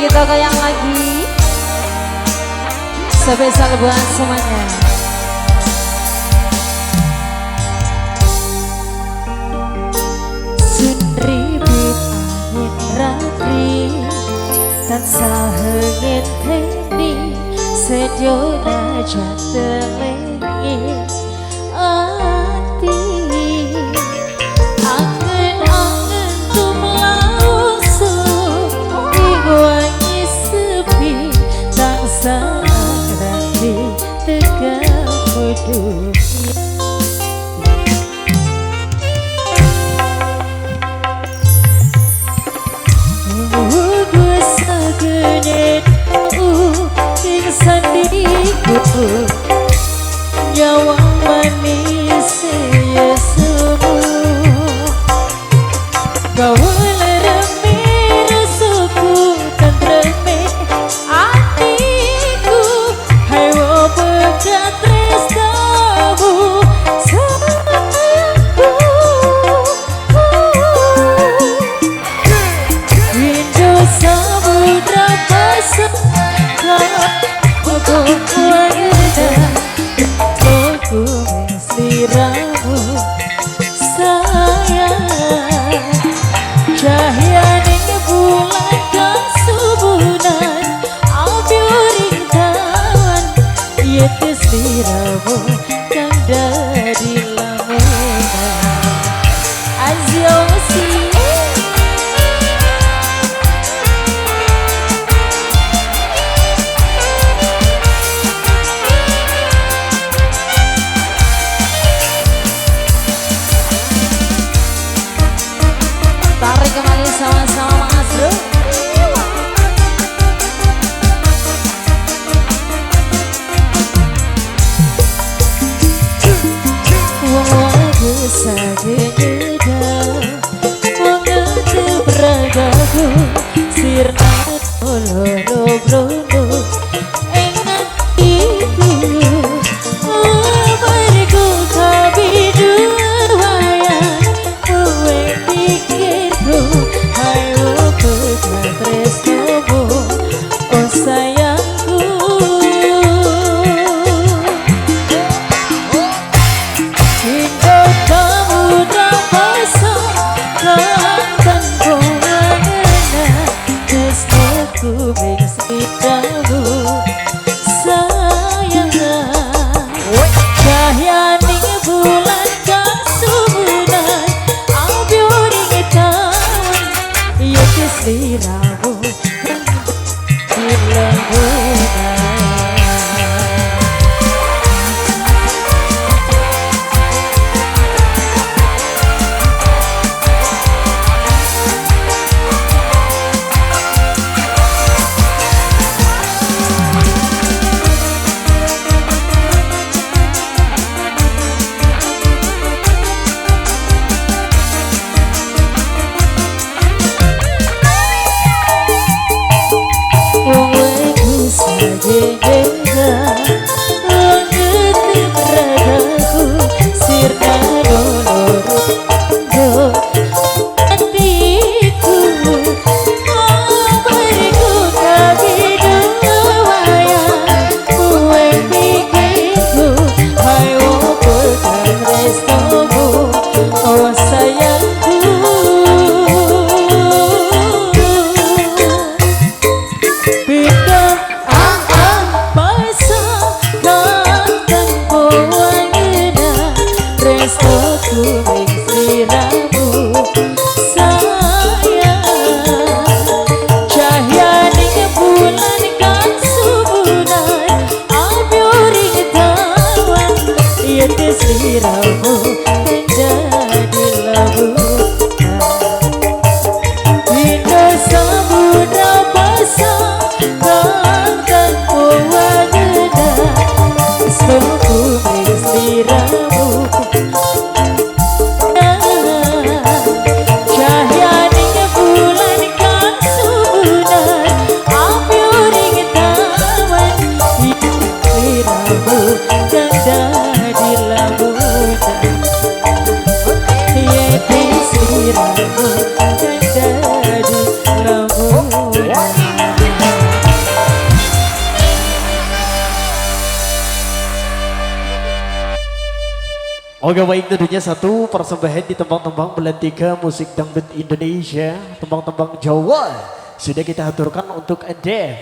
Kita goyang lagi. Spesial buat semuanya. Sunribit angin rapi tansah ngenteni sedona jatelengi ati. Angen-angen tumlausu ing wangi sepi tansah ngerti tegang hidup. Sandiku nyawa manis ya semua kau leremi rasuku tentreme hatiku hayo pekat tresnamu sayangku Indo samudra pasang aku seliramu sayang cahyaning bulan kasubunan abiuring tawan yaitu seliramu kang dari lamunan aziosi. Kembali sama-sama Mas Bro. Wong lagu sageda wong ngerti beragaku sirna loro brono enak iku bariku kabidu wayang kowe pikirku hayo pekat tresnamu oh sayangku Indo samudra pasang langkan kongana tresnaku bing seliramu sayang cahyaning bulan kasubunan abiuring tawan yaitu seliramu di lamunan. Oke baik, tentunya satu persembahan di tembang-tembang belantika musik dangdut Indonesia, tembang-tembang Jawa sudah kita aturkan untuk Anda.